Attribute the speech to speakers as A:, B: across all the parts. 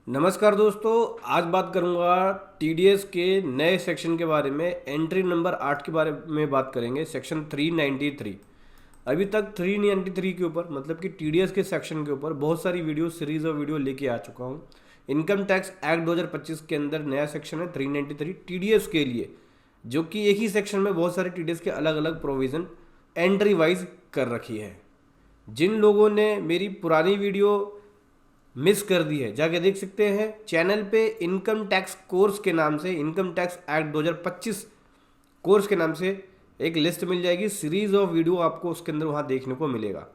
A: नमस्कार दोस्तों, आज बात करूंगा टीडीएस के नए सेक्शन के बारे में। एंट्री नंबर 8 के बारे में बात करेंगे, सेक्शन 393। अभी तक 393 के ऊपर मतलब कि टीडीएस के सेक्शन के ऊपर बहुत सारी वीडियो सीरीज और वीडियो लेके आ चुका हूं। इनकम टैक्स एक्ट 2025 के अंदर नया सेक्शन है 393 टीडीएस के लिए, जो कि एक ही सेक्शन में बहुत सारे टीडीएस के अलग अलग प्रोविज़न एंट्री वाइज कर रखी है। जिन लोगों ने मेरी पुरानी वीडियो मिस कर दी है, जाके देख सकते हैं चैनल पे। इनकम टैक्स कोर्स के नाम से, इनकम टैक्स एक्ट 2025 कोर्स के नाम से एक लिस्ट मिल जाएगी, सीरीज ऑफ वीडियो आपको उसके अंदर वहाँ देखने को मिलेगा।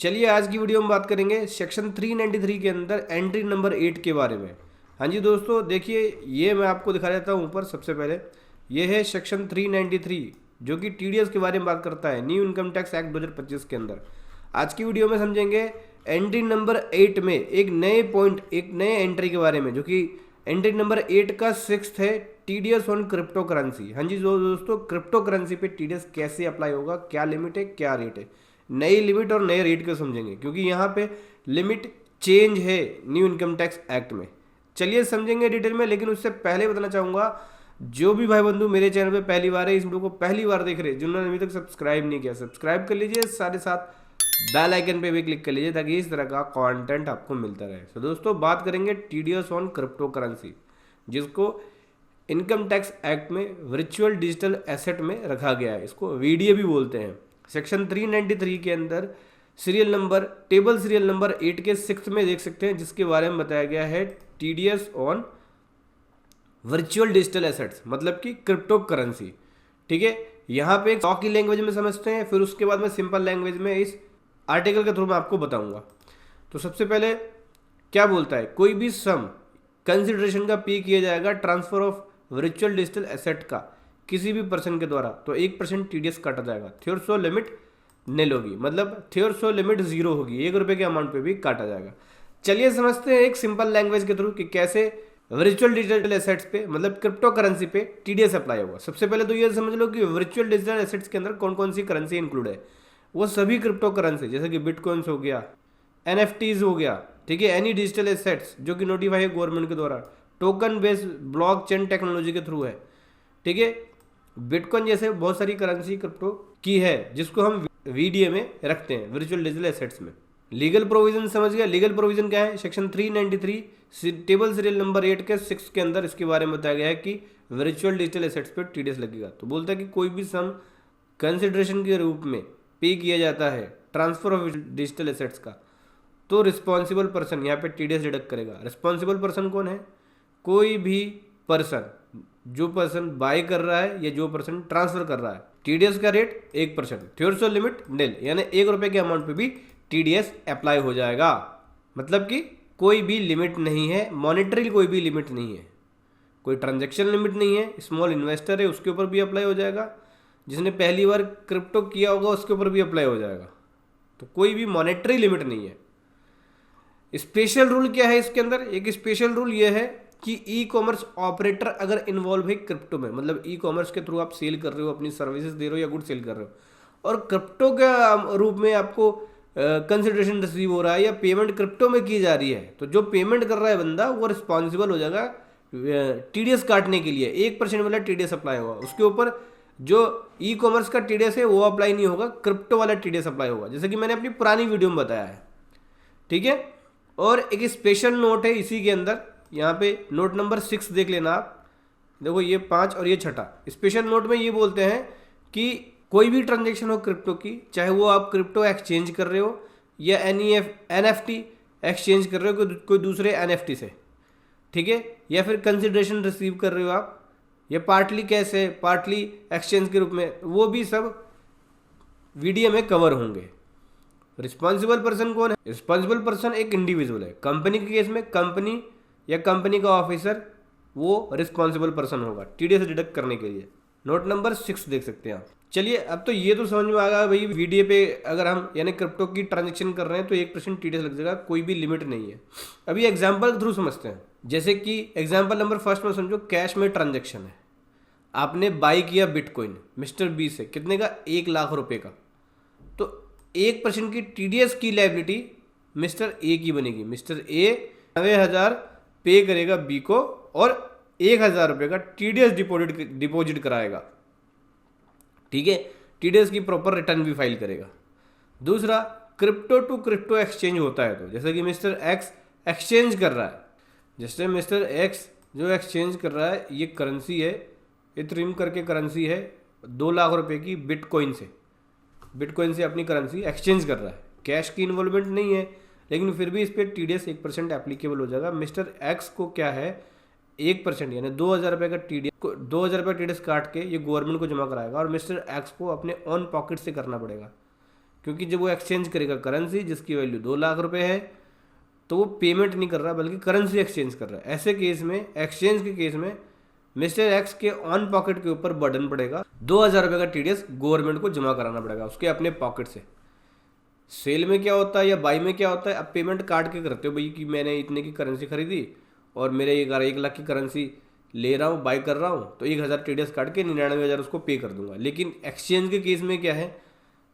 A: चलिए आज की वीडियो में बात करेंगे सेक्शन 393 के अंदर एंट्री नंबर 8 के बारे में। हाँ जी दोस्तों, देखिए ये मैं आपको दिखा देता हूँ ऊपर। सबसे पहले ये है सेक्शन 393 जो कि टीडीएस के बारे में बात करता है, न्यू इनकम टैक्स एक्ट 2025 के अंदर। आज की वीडियो में समझेंगे एंट्री नंबर 8 में एक नए पॉइंट, एक नए एंट्री के बारे में, जो कि एंट्री नंबर 8 का 6th है, टीडीएस ऑन क्रिप्टो करेंसी। हाँ जी दोस्तों, क्रिप्टो करेंसी पे टीडीएस कैसे अप्लाई होगा, क्या लिमिट है, क्या रेट है, नई लिमिट और नए रेट को समझेंगे, क्योंकि यहाँ पे लिमिट चेंज है न्यू इनकम टैक्स एक्ट में। चलिए समझेंगे डिटेल में, लेकिन उससे पहले बताना चाहूँगा, जो भी भाई बंधु मेरे चैनल पे पहली बार है, इस वीडियो को पहली बार देख रहे हैं, जिन्होंने अभी तक सब्सक्राइब नहीं किया, सब्सक्राइब कर लीजिए, साथ साथ बेल आइकन पे भी क्लिक कर लीजिए ताकि इस तरह का कंटेंट आपको मिलता रहे। तो दोस्तों बात करेंगे टीडीएस ऑन क्रिप्टो करेंसी, जिसको इनकम टैक्स एक्ट में वर्चुअल डिजिटल एसेट में रखा गया है, इसको वीडीए भी बोलते हैं। सेक्शन 393 के अंदर serial number, table serial number 8 के 6th में देख सकते हैं, जिसके बारे में बताया गया है TDS on virtual digital assets, मतलब कि क्रिप्टो करेंसी। ठीक है, यहाँ पे लॉ की लैंग्वेज में समझते हैं, फिर उसके बाद में सिंपल लैंग्वेज में इस आर्टिकल के थ्रू मैं आपको बताऊंगा। तो सबसे पहले क्या बोलता है, कोई भी सम कंसिडरेशन का पे किया जाएगा transfer of virtual digital asset का किसी भी पर्सन के द्वारा, तो 1% टीडीएस काटा जाएगा। थ्योरसो लिमिट निल होगी, मतलब थ्योरसो लिमिट 0 होगी, 1 रुपये के अमाउंट पे भी काटा जाएगा। चलिए समझते हैं एक सिंपल लैंग्वेज के थ्रू कि कैसे वर्चुअल डिजिटल एसेट्स पे, मतलब क्रिप्टो करेंसी पे टीडीएस अप्लाई होगा। सबसे पहले तो ये समझ लो कि वर्चुअल डिजिटल एसेट्स के अंदर कौन कौन सी करेंसी इंक्लूड है। वो सभी क्रिप्टो करेंसी, जैसे कि बिटकॉइंस हो गया, एनएफटीज हो गया, ठीक है, एनी डिजिटल एसेट्स जो कि नोटिफाई है गवर्नमेंट के द्वारा, टोकन बेस्ड ब्लॉकचेन टेक्नोलॉजी के थ्रू है। ठीक है, बिटकॉइन जैसे बहुत सारी करेंसी क्रिप्टो की है, जिसको हम वीडीए में रखते हैं, वर्चुअल डिजिटल एसेट्स में। लीगल प्रोविजन समझ गया, लीगल प्रोविजन क्या है, सेक्शन 393 टेबल सीरियल नंबर 8 के 6 के अंदर इसके बारे में बताया गया है कि वर्चुअल डिजिटल एसेट्स पे टीडीएस लगेगा। तो बोलता है कि कोई भी सम कंसिडरेशन के रूप में पे किया जाता है ट्रांसफर ऑफ डिजिटल एसेट्स का, तो रिस्पॉन्सिबल पर्सन यहाँ पे टीडीएस डिडक्ट करेगा। रिस्पॉन्सिबल पर्सन कौन है, कोई भी पर्सन, जो पर्सन बाय कर रहा है या जो पर्सन ट्रांसफर कर रहा है। टीडीएस का रेट 1%, थ्योरसो लिमिट निल, यानी 1 रुपये के अमाउंट पे भी टीडीएस अप्लाई हो जाएगा। मतलब कि कोई भी लिमिट नहीं है, मॉनेटरी कोई भी लिमिट नहीं है, कोई ट्रांजेक्शन लिमिट नहीं है। स्मॉल इन्वेस्टर है उसके ऊपर भी अप्लाई हो जाएगा, जिसने पहली बार क्रिप्टो किया होगा उसके ऊपर भी अप्लाई हो जाएगा। तो कोई भी मॉनेटरी लिमिट नहीं है। स्पेशल रूल क्या है इसके अंदर, एक स्पेशल रूल ये है कि ई कॉमर्स ऑपरेटर अगर इन्वॉल्व है क्रिप्टो में, मतलब ई कॉमर्स के थ्रू आप सेल कर रहे हो, अपनी सर्विसेज दे रहे हो या गुड सेल कर रहे हो, और क्रिप्टो के रूप में आपको कंसिडरेशन रिसीव हो रहा है या पेमेंट क्रिप्टो में की जा रही है, तो जो पेमेंट कर रहा है बंदा वो रिस्पॉन्सिबल हो जाएगा टीडीएस काटने के लिए। 1% वाला टीडीएस अप्लाई होगा उसके ऊपर। जो ई कॉमर्स का टीडीएस है वो अप्लाई नहीं होगा, क्रिप्टो वाला टीडीएस अप्लाई होगा, जैसे कि मैंने अपनी पुरानी वीडियो में बताया है। ठीक है, और एक स्पेशल नोट है इसी के अंदर, यहाँ पे नोट नंबर 6 देख लेना आप। देखो ये 5 और ये 6 स्पेशल नोट में ये बोलते हैं कि कोई भी ट्रांजेक्शन हो क्रिप्टो की, चाहे वो आप क्रिप्टो एक्सचेंज कर रहे हो या एनएफटी एक्सचेंज कर रहे हो कोई दूसरे एनएफटी से, ठीक है, या फिर कंसिडरेशन रिसीव कर रहे हो आप, या पार्टली कैश है, पार्टली एक्सचेंज के रूप में, वो भी सब वीडियो में कवर होंगे। रिस्पॉन्सिबल पर्सन कौन है, रिस्पॉन्सिबल पर्सन एक इंडिविजुअल है। कंपनी के केस में कंपनी या कंपनी का ऑफिसर वो रिस्पॉन्सिबल पर्सन होगा टीडीएस डिडक्ट करने के लिए। नोट नंबर 6 देख सकते हैं आप। चलिए अब तो ये तो समझ में आ गया भाई, वीडियो पे अगर हम यानी क्रिप्टो की ट्रांजेक्शन कर रहे हैं तो 1% टीडीएस लग जाएगा, कोई भी लिमिट नहीं है। अभी एग्जाम्पल के थ्रू समझते हैं, जैसे कि एग्जाम्पल नंबर 1 में समझो कैश में ट्रांजेक्शन है, आपने बाई किया बिटकॉइन मिस्टर बी से, कितने का, 1 लाख रुपए का, तो 1% की टीडीएस की लायबिलिटी मिस्टर ए की बनेगी। मिस्टर ए 90,000 पे करेगा बी को और 1,000 रुपये का टीडीएस डिपॉजिट कराएगा। ठीक है, टीडीएस की प्रॉपर रिटर्न भी फाइल करेगा। दूसरा, क्रिप्टो टू क्रिप्टो एक्सचेंज होता है, तो जैसे कि मिस्टर एक्स एक्सचेंज कर रहा है, जैसे मिस्टर एक्स जो एक्सचेंज कर रहा है, ये करेंसी है, इथेरियम करके करेंसी है, 2 लाख रुपए की बिटकॉइन से अपनी करेंसी एक्सचेंज कर रहा है। कैश की इन्वॉल्वमेंट नहीं है, लेकिन फिर भी इस पर टीडीएस 1% एप्लीकेबल हो जाएगा। मिस्टर एक्स को क्या है, 1% यानी 2,000 रुपये का टीडीएस, 2,000 रुपये टीडीएस काट के ये गवर्नमेंट को जमा कराएगा, और मिस्टर एक्स को अपने ऑन पॉकेट से करना पड़ेगा, क्योंकि जब वो एक्सचेंज करेगा करेंसी जिसकी वैल्यू 2 लाख रुपये है, तो वो पेमेंट नहीं कर रहा बल्कि करेंसी एक्सचेंज कर रहा है। ऐसे केस में, एक्सचेंज के केस में, मिस्टर एक्स के ऑन पॉकेट के ऊपर बर्डन पड़ेगा, 2,000 रुपये का टीडीएस गवर्नमेंट को जमा कराना पड़ेगा उसके अपने पॉकेट से। सेल में क्या होता है या बाई में क्या होता है, अब पेमेंट काट के करते हो भाई कि मैंने इतने की करेंसी खरीदी और मेरे 1 लाख की करेंसी ले रहा हूँ, बाई कर रहा हूँ, तो 1,000 टीडीएस काट के 99,000 उसको पे कर दूंगा। लेकिन एक्सचेंज के केस में क्या है,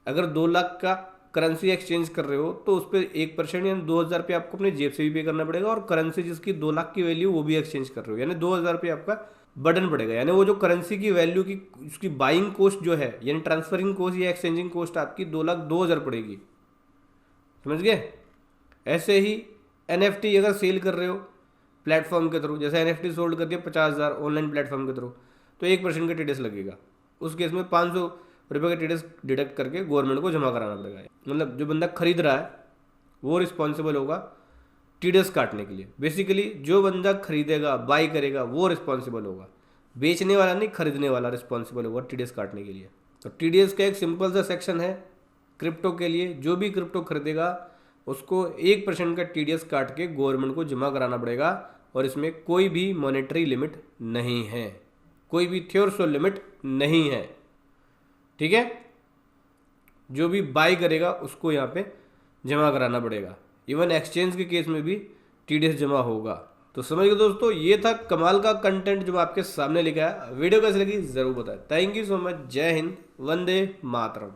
A: अगर 2 लाख का करेंसी एक्सचेंज कर रहे हो तो उस पर 1% यानी 2,000 रुपये आपको अपने जेब से भी पे करना पड़ेगा, और करेंसी जिसकी 2 लाख की वैल्यू वो भी एक्सचेंज कर रहे हो, यानी 2,000 रुपये आपका बर्डन पड़ेगा। यानी वो जो करेंसी की वैल्यू की उसकी बाइंग कॉस्ट जो है, यानी ट्रांसफरिंग कॉस्ट या एक्सचेंजिंग कॉस्ट आपकी 2,02,000 पड़ेगी। समझ गए? ऐसे ही NFT अगर सेल कर रहे हो प्लेटफॉर्म के थ्रू, जैसे NFT सोल्ड कर दिया 50,000 ऑनलाइन प्लेटफॉर्म के थ्रू, तो 1% का टीडीएस लगेगा। उस केस में 500 रुपये का टीडीएस डिडक्ट करके गवर्नमेंट को जमा कराना पड़ेगा। मतलब जो बंदा खरीद रहा है वो रिस्पॉन्सिबल होगा टीडीएस काटने के लिए। बेसिकली जो बंदा खरीदेगा, बाई करेगा, वो रिस्पॉन्सिबल होगा, बेचने वाला नहीं, खरीदने वाला रिस्पॉन्सिबल होगा टीडीएस काटने के लिए। तो टीडीएस का एक सिंपल सा सेक्शन है क्रिप्टो के लिए, जो भी क्रिप्टो खरीदेगा उसको 1% का टीडीएस काट के गवर्नमेंट को जमा कराना पड़ेगा, और इसमें कोई भी मॉनेटरी लिमिट नहीं है, कोई भी थ्योरशोल लिमिट नहीं है। ठीक है, जो भी बाई करेगा उसको यहाँ पे जमा कराना पड़ेगा। इवन एक्सचेंज के केस में भी टीडीएस जमा होगा। तो समझ गए दोस्तों, ये था कमाल का कंटेंट जो आपके सामने लेके आया। वीडियो कैसी लगी जरूर बताएं। Thank you so much. जय हिंद, वंदे मातरम।